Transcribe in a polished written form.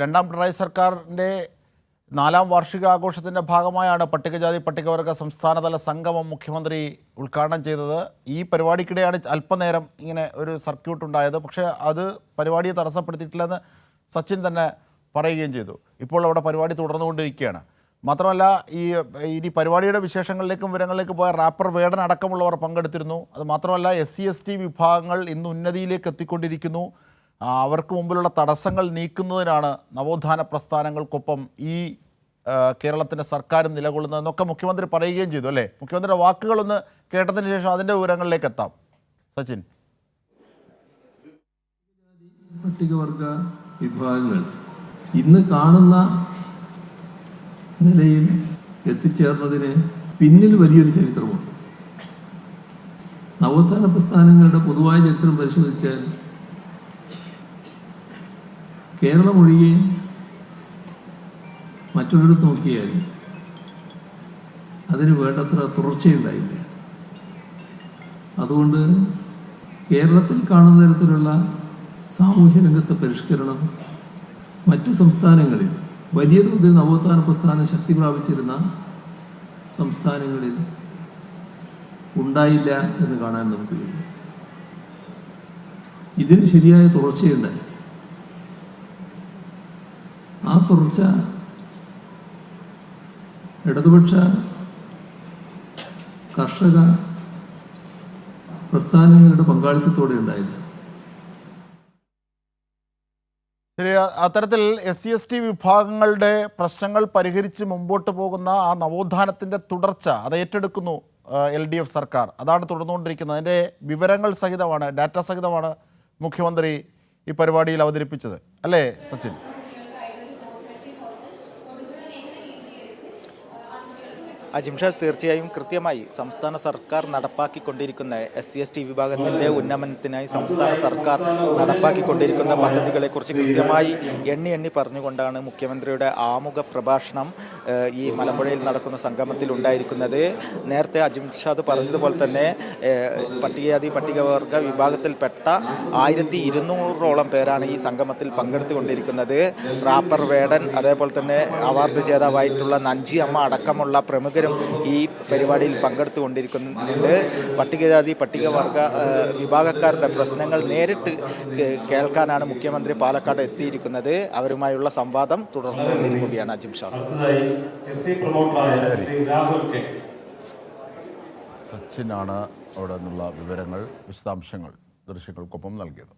രണ്ടാം പിണറായി സർക്കാരിൻ്റെ 4ാം വാർഷികാഘോഷത്തിൻ്റെ ഭാഗമായാണ് പട്ടികജാതി പട്ടികവർഗ സംസ്ഥാനതല സംഗമം മുഖ്യമന്ത്രി ഉദ്ഘാടനം ചെയ്തത്. ഈ പരിപാടിക്കിടെയാണ് അല്പനേരം ഇങ്ങനെ ഒരു സർക്യൂട്ട് ഉണ്ടായത്. പക്ഷേ അത് പരിപാടിയെ തടസ്സപ്പെടുത്തിയിട്ടില്ലെന്ന് സച്ചിൻ തന്നെ പറയുകയും ചെയ്തു. ഇപ്പോൾ അവിടെ പരിപാടി തുടർന്നുകൊണ്ടിരിക്കുകയാണ്. മാത്രമല്ല, ഇനി പരിപാടിയുടെ വിശേഷങ്ങളിലേക്കും വിവരങ്ങളിലേക്ക് പോയ റാപ്പർ വേടൻ അടക്കമുള്ളവർ പങ്കെടുത്തിരുന്നു. അത് മാത്രമല്ല, SC/ST വിഭാഗങ്ങൾ ഇന്ന് ഉന്നതിയിലേക്ക് എത്തിക്കൊണ്ടിരിക്കുന്നു. അവർക്ക് മുമ്പിലുള്ള തടസ്സങ്ങൾ നീക്കുന്നതിനാണ് നവോത്ഥാന പ്രസ്ഥാനങ്ങൾക്കൊപ്പം ഈ കേരളത്തിൻ്റെ സർക്കാരും നിലകൊള്ളുന്നതെന്നൊക്കെ മുഖ്യമന്ത്രി പറയുകയും ചെയ്തു അല്ലേ? മുഖ്യമന്ത്രിയുടെ വാക്കുകളൊന്ന് കേട്ടതിന് ശേഷം അതിൻ്റെ വിവരങ്ങളിലേക്ക് എത്താം. സച്ചിൻ, പട്ടികവർഗ വിഭാഗങ്ങൾ ഇന്ന് കാണുന്ന നിലയിൽ എത്തിച്ചേർന്നതിന് പിന്നിൽ വലിയൊരു ചരിത്രമുണ്ട്. നവോത്ഥാന പ്രസ്ഥാനങ്ങളുടെ പൊതുവായ ചരിത്രം പരിശോധിച്ചാൽ കേരളം ഒഴികെ മറ്റൊരിടത്ത് നോക്കിയാൽ അതിന് വേണ്ടത്ര തുടർച്ചയുണ്ടായില്ല. അതുകൊണ്ട് കേരളത്തിൽ കാണുന്ന തരത്തിലുള്ള സാമൂഹ്യ രംഗത്തെ പരിഷ്കരണം മറ്റ് സംസ്ഥാനങ്ങളിൽ വലിയ തോതിൽ നവോത്ഥാന പ്രസ്ഥാനം ശക്തി പ്രാപിച്ചിരുന്ന സംസ്ഥാനങ്ങളിൽ ഉണ്ടായില്ല എന്ന് കാണാൻ നമുക്ക് കഴിയും. ഇതിന് ശരിയായ തുടർച്ചയുണ്ടായി. ആ തുടർച്ച ഇടതുപക്ഷ കർഷക പ്രസ്ഥാനങ്ങളുടെ പങ്കാളിത്തത്തോടെ ഉണ്ടായത്. ശരി, അത്തരത്തിൽ SC/ST വിഭാഗങ്ങളുടെ പ്രശ്നങ്ങൾ പരിഹരിച്ച് മുമ്പോട്ട് പോകുന്ന ആ നവോത്ഥാനത്തിൻ്റെ തുടർച്ച അത് ഏറ്റെടുക്കുന്നു LDF സർക്കാർ. അതാണ് തുടർന്നുകൊണ്ടിരിക്കുന്നത്. അതിൻ്റെ വിവരങ്ങൾ സഹിതമാണ്, ഡാറ്റ സഹിതമാണ് മുഖ്യമന്ത്രി ഈ പരിപാടിയിൽ അവതരിപ്പിച്ചത് അല്ലേ സച്ചിൻ? അജിംഷാദ്, തീർച്ചയായും കൃത്യമായി സംസ്ഥാന സർക്കാർ നടപ്പാക്കിക്കൊണ്ടിരിക്കുന്ന SC/ST വിഭാഗത്തിൻ്റെ ഉന്നമനത്തിനായി സംസ്ഥാന സർക്കാർ നടപ്പാക്കിക്കൊണ്ടിരിക്കുന്ന പദ്ധതികളെക്കുറിച്ച് കൃത്യമായി എണ്ണി പറഞ്ഞുകൊണ്ടാണ് മുഖ്യമന്ത്രിയുടെ ആമുഖ പ്രഭാഷണം ഈ മലമ്പുഴയിൽ നടക്കുന്ന സംഗമത്തിൽ ഉണ്ടായിരിക്കുന്നത്. നേരത്തെ അജിംഷാദ് പറഞ്ഞതുപോലെ തന്നെ പട്ടികജാതി പട്ടികവർഗ വിഭാഗത്തിൽപ്പെട്ട 1200ഓളം പേരാണ് ഈ സംഗമത്തിൽ പങ്കെടുത്തുകൊണ്ടിരിക്കുന്നത്. റാപ്പർ വേടൻ, അതേപോലെ തന്നെ അവാർഡ് ജേതാവായിട്ടുള്ള നഞ്ചി അമ്മ അടക്കമുള്ള പ്രമുഖ ഈ പരിപാടിയിൽ പങ്കെടുത്തുകൊണ്ടിരിക്കുന്നുണ്ട്. പട്ടികജാതി പട്ടികവർഗ വിഭാഗക്കാരുടെ പ്രശ്നങ്ങൾ നേരിട്ട് കേൾക്കാനാണ് മുഖ്യമന്ത്രി പാലക്കാട് എത്തിയിരിക്കുന്നത്. അവരുമായുള്ള സംവാദം തുടർന്നുകൊണ്ടിരിക്കുകയാണ്. അജിംഷാ, സച്ചിനാണ് അവിടെ നിന്നുള്ള വിവരങ്ങൾ, വിശദാംശങ്ങൾ ദൃശ്യങ്ങൾക്കൊപ്പം നൽകിയത്.